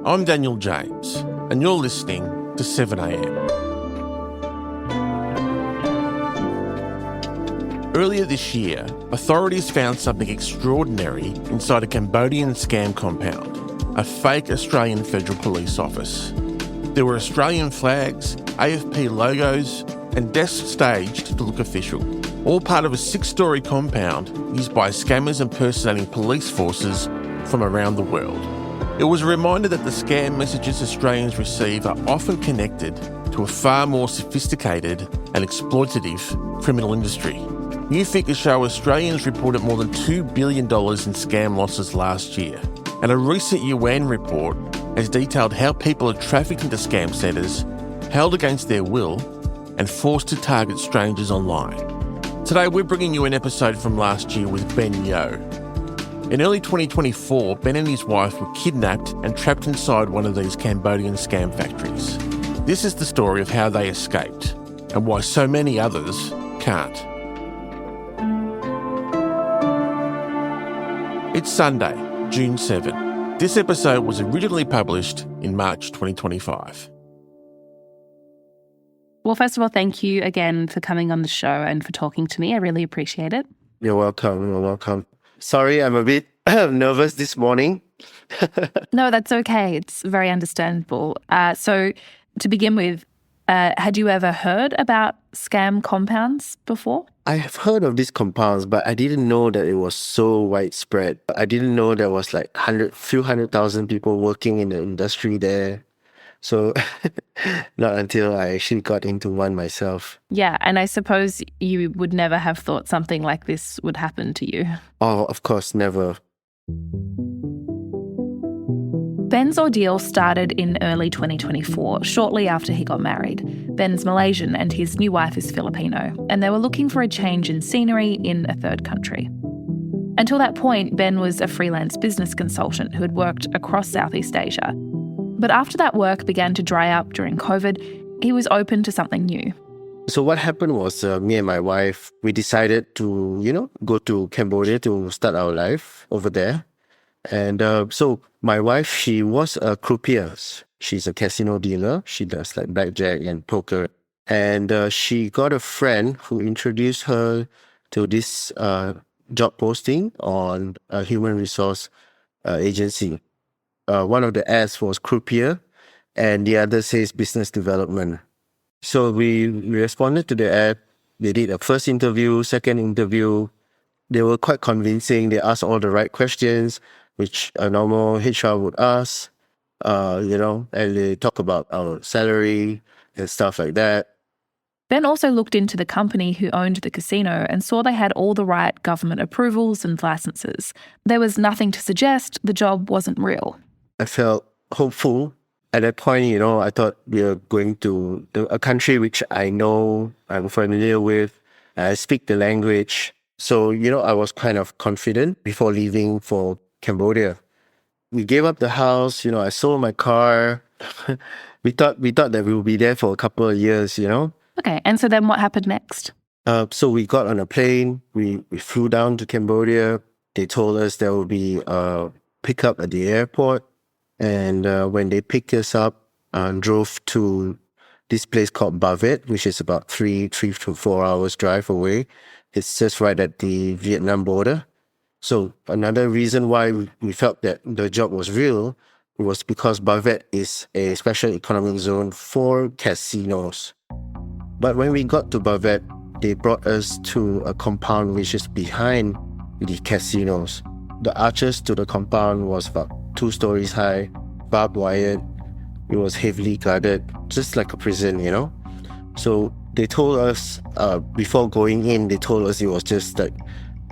I'm Daniel James, and you're listening to 7am. Earlier this year, authorities found something extraordinary inside a Cambodian scam compound, a fake Australian Federal Police office. There were Australian flags, AFP logos, and desks staged to look official, all part of a six-storey compound used by scammers impersonating police forces from around the world. It was a reminder that the scam messages Australians receive are often connected to a far more sophisticated and exploitative criminal industry. New figures show Australians reported more than $2 billion in scam losses last year, and a recent UN report has detailed how people are trafficked into scam centres, held against their will, and forced to target strangers online. Today we're bringing you an episode from last year with Ben Yeo. In early 2024, Ben and his wife were kidnapped and trapped inside one of these Cambodian scam factories. This is the story of how they escaped and why so many others can't. It's Sunday, June 7. This episode was originally published in March 2025. Well, first of all, thank you again for coming on the show and for talking to me. I really appreciate it. You're welcome. Sorry, I'm a bit nervous this morning. No, that's okay. It's very understandable. So to begin with, had you ever heard about scam compounds before? I have heard of these compounds, but I didn't know that it was so widespread. I didn't know there was like few hundred thousand people working in the industry there. So not until I actually got into one myself. Yeah, and I suppose you would never have thought something like this would happen to you. Oh, of course, never. Ben's ordeal started in early 2024, shortly after he got married. Ben's Malaysian and his new wife is Filipino, and they were looking for a change in scenery in a third country. Until that point, Ben was a freelance business consultant who had worked across Southeast Asia. But after that work began to dry up during COVID, he was open to something new. So what happened was me and my wife, we decided to, go to Cambodia to start our life over there. And so my wife, she was a croupier. She's a casino dealer. She does like blackjack and poker. And she got a friend who introduced her to this job posting on a human resource agency. One of the ads was croupier and the other says business development. So we responded to the ad. They did a first interview, second interview. They were quite convincing. They asked all the right questions, which a normal HR would ask, and they talk about our salary and stuff like that. Ben also looked into the company who owned the casino and saw they had all the right government approvals and licenses. There was nothing to suggest the job wasn't real. I felt hopeful. At that point, I thought we were going to a country which I know, I'm familiar with. I speak the language. So, I was kind of confident before leaving for Cambodia. We gave up the house, I sold my car. we thought that we would be there for a couple of years, Okay, and so then what happened next? So we got on a plane. We flew down to Cambodia. They told us there would be a pickup at the airport. And when they picked us up, drove to this place called Bavet, which is about 3 to 4 hours drive away. It's just right at the Vietnam border. So another reason why we felt that the job was real was because Bavet is a special economic zone for casinos. But when we got to Bavet, they brought us to a compound which is behind the casinos. The arches to the compound was about 2 stories high, barbed wired. It was heavily guarded, just like a prison, So they told us, before going in, they told us it was just like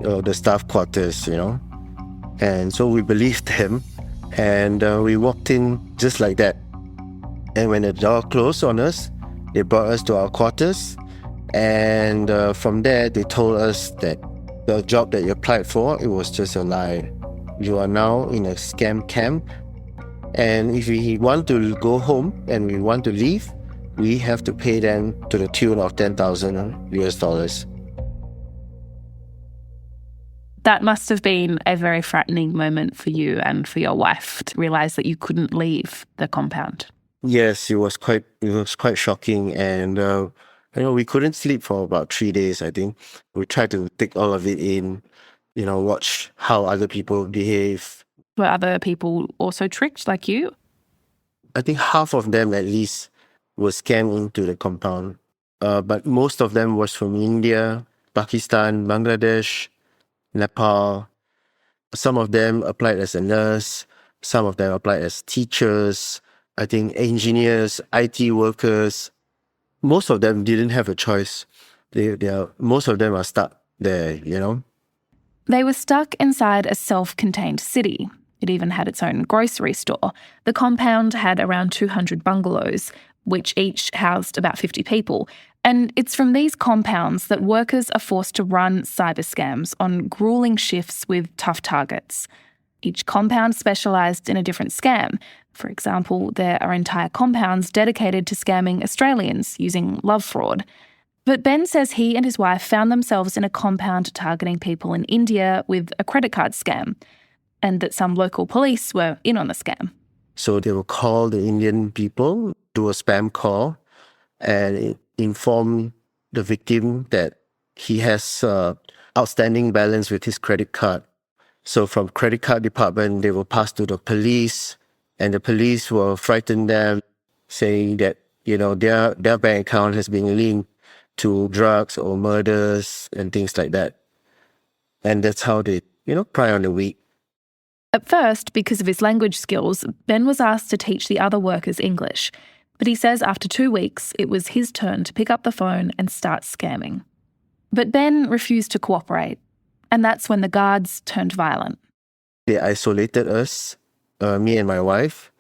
the staff quarters, And so we believed them, and we walked in just like that. And when the door closed on us, they brought us to our quarters. And from there, they told us that the job that you applied for, it was just a lie. You are now in a scam camp. And if we want to go home and we want to leave, we have to pay them to the tune of $10,000 US. That must have been a very frightening moment for you and for your wife to realise that you couldn't leave the compound. Yes, it was quite shocking, and we couldn't sleep for about 3 days. I think we tried to take all of it in, watch how other people behave. Were other people also tricked like you? I think half of them at least were scammed into the compound, but most of them was from India, Pakistan, Bangladesh, Nepal. Some of them applied as a nurse. Some of them applied as teachers. I think engineers, IT workers. Most of them didn't have a choice. Most of them are stuck there. They were stuck inside a self-contained city. It even had its own grocery store. The compound had around 200 bungalows, which each housed about 50 people. And it's from these compounds that workers are forced to run cyber scams on gruelling shifts with tough targets. Each compound specialised in a different scam. For example, there are entire compounds dedicated to scamming Australians using love fraud. But Ben says he and his wife found themselves in a compound targeting people in India with a credit card scam, and that some local police were in on the scam. So they will call the Indian people, do a spam call, and inform the victim that he has outstanding balance with his credit card. So from credit card department, they will pass to the police, and the police will frighten them, saying that their bank account has been linked to drugs or murders and things like that. And that's how they pry on the weak. At first, because of his language skills, Ben was asked to teach the other workers English. But he says after 2 weeks, it was his turn to pick up the phone and start scamming. But Ben refused to cooperate, and that's when the guards turned violent. They isolated us, me and my wife.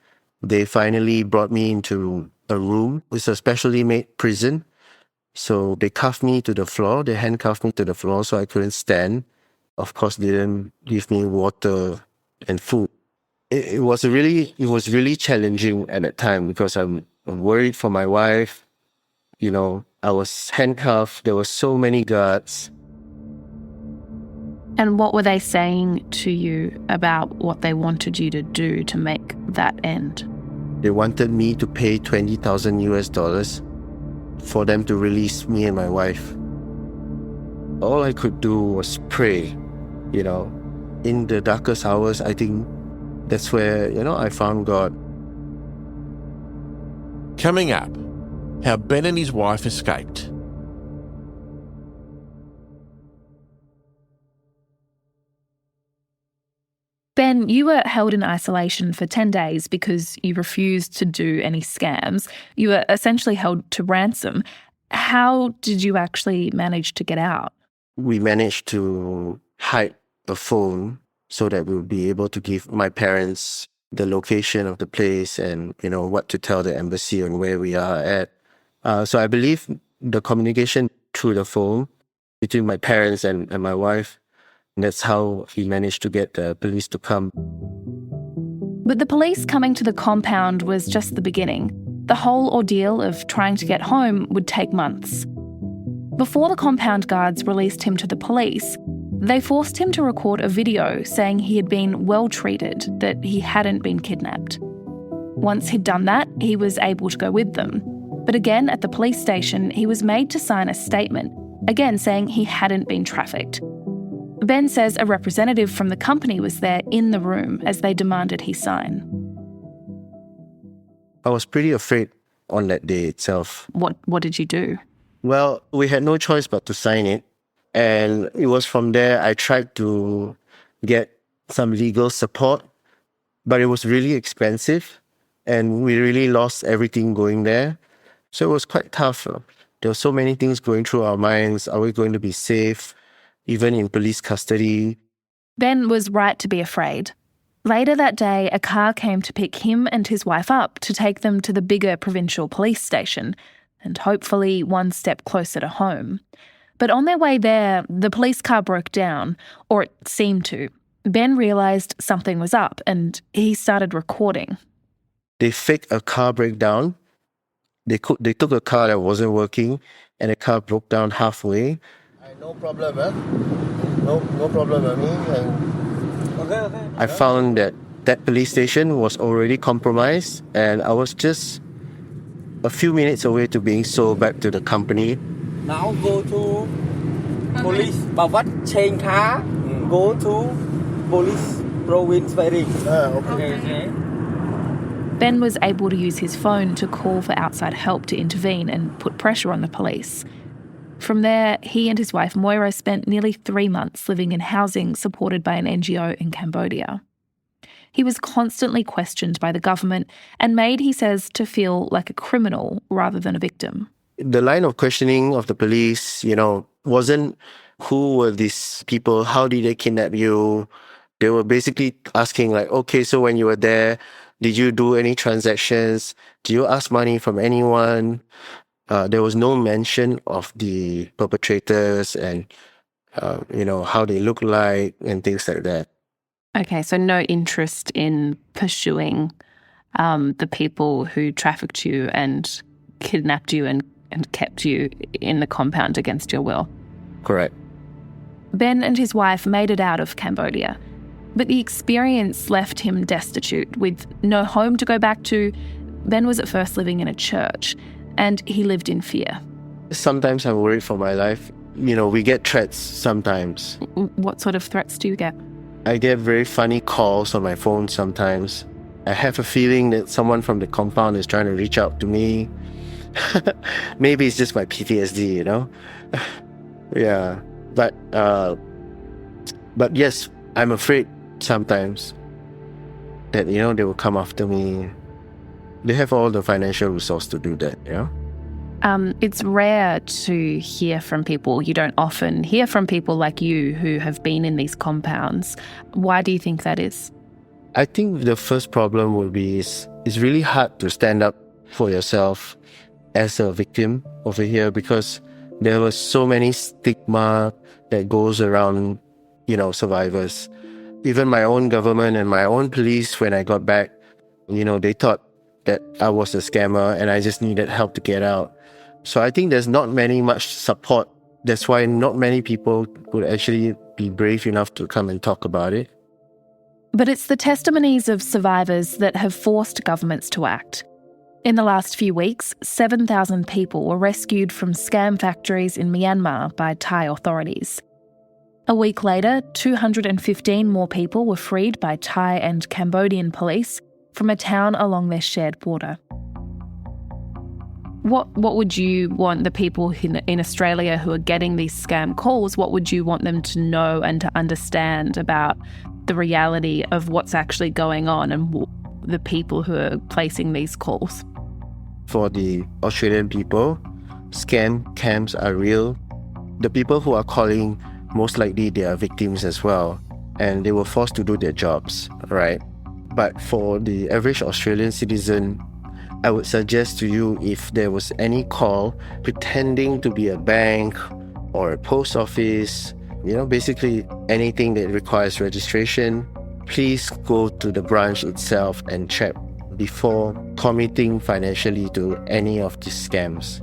They finally brought me into a room. It's a specially made prison. So they cuffed me to the floor. They handcuffed me to the floor so I couldn't stand. Of course, they didn't give me water and food. It was really challenging at that time because I'm worried for my wife. I was handcuffed. There were so many guards. And what were they saying to you about what they wanted you to do to make that end? They wanted me to pay $20,000 for them to release me and my wife. All I could do was pray, In the darkest hours, I think that's where, I found God. Coming up, how Ben and his wife escaped. Ben, you were held in isolation for 10 days because you refused to do any scams. You were essentially held to ransom. How did you actually manage to get out? We managed to hide a phone so that we would be able to give my parents the location of the place and, what to tell the embassy on where we are at. So I believe the communication through the phone between my parents and my wife, that's how he managed to get the police to come. But the police coming to the compound was just the beginning. The whole ordeal of trying to get home would take months. Before the compound guards released him to the police, they forced him to record a video saying he had been well treated, that he hadn't been kidnapped. Once he'd done that, he was able to go with them. But again, at the police station, he was made to sign a statement, again saying he hadn't been trafficked. Ben says a representative from the company was there in the room as they demanded he sign. I was pretty afraid on that day itself. What did you do? Well, we had no choice but to sign it. And it was from there I tried to get some legal support, but it was really expensive and we really lost everything going there. So it was quite tough. There were so many things going through our minds. Are we going to be safe, even in police custody? Ben was right to be afraid. Later that day, a car came to pick him and his wife up to take them to the bigger provincial police station, and hopefully one step closer to home. But on their way there, the police car broke down, or it seemed to. Ben realised something was up and he started recording. They faked a car breakdown. They took a car that wasn't working and the car broke down halfway. No problem, No problem, I mean. And Okay. I found that police station was already compromised, and I was just a few minutes away to being sold back to the company. Now go to police. But what change car? Go to police province very. Okay. Ben was able to use his phone to call for outside help to intervene and put pressure on the police. From there, he and his wife Moira spent nearly 3 months living in housing supported by an NGO in Cambodia. He was constantly questioned by the government and made, he says, to feel like a criminal rather than a victim. The line of questioning of the police, wasn't who were these people, how did they kidnap you? They were basically asking like, okay, so when you were there, did you do any transactions? Did you ask money from anyone? There was no mention of the perpetrators and, how they look like and things like that. Okay, so no interest in pursuing the people who trafficked you and kidnapped you and kept you in the compound against your will. Correct. Ben and his wife made it out of Cambodia, but the experience left him destitute. With no home to go back to, Ben was at first living in a church, and he lived in fear. Sometimes I'm worried for my life. We get threats sometimes. What sort of threats do you get? I get very funny calls on my phone sometimes. I have a feeling that someone from the compound is trying to reach out to me. Maybe it's just my PTSD, Yeah. But yes, I'm afraid sometimes that, they will come after me. They have all the financial resource to do that, It's rare to hear from people. You don't often hear from people like you who have been in these compounds. Why do you think that is? I think the first problem will be it's really hard to stand up for yourself as a victim over here because there was so many stigma that goes around, survivors. Even my own government and my own police, when I got back, they thought that I was a scammer and I just needed help to get out. So I think there's not much support. That's why not many people would actually be brave enough to come and talk about it. But it's the testimonies of survivors that have forced governments to act. In the last few weeks, 7,000 people were rescued from scam factories in Myanmar by Thai authorities. A week later, 215 more people were freed by Thai and Cambodian police from a town along their shared border. What would you want the people in Australia who are getting these scam calls, what would you want them to know and to understand about the reality of what's actually going on and the people who are placing these calls? For the Australian people, scam camps are real. The people who are calling, most likely they are victims as well, and they were forced to do their jobs, right? But for the average Australian citizen, I would suggest to you, if there was any call pretending to be a bank or a post office, basically anything that requires registration, please go to the branch itself and check before committing financially to any of these scams.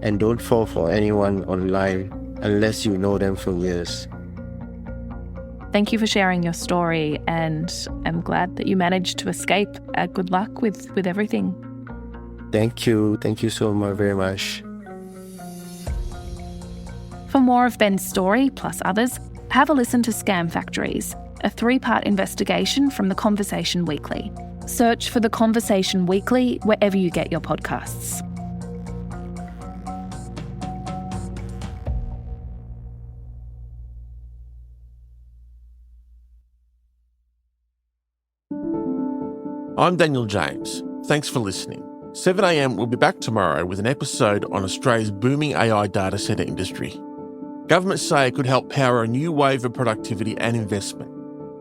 And don't fall for anyone online unless you know them for years. Thank you for sharing your story, and I'm glad that you managed to escape. Good luck with everything. Thank you so much, very much. For more of Ben's story, plus others, have a listen to Scam Factories, a 3-part investigation from The Conversation Weekly. Search for The Conversation Weekly wherever you get your podcasts. I'm Daniel James. Thanks for listening. 7am will be back tomorrow with an episode on Australia's booming AI data centre industry. Governments say it could help power a new wave of productivity and investment.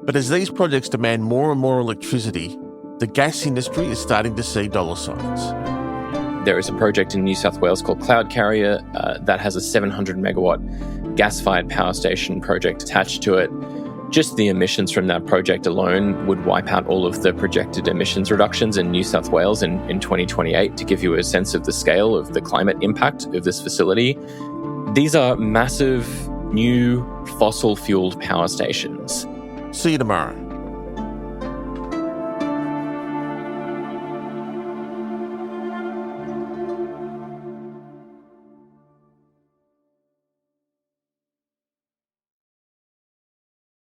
But as these projects demand more and more electricity, the gas industry is starting to see dollar signs. There is a project in New South Wales called Cloud Carrier that has a 700 megawatt gas-fired power station project attached to it. Just the emissions from that project alone would wipe out all of the projected emissions reductions in New South Wales in 2028, to give you a sense of the scale of the climate impact of this facility. These are massive new fossil-fuelled power stations. See you tomorrow.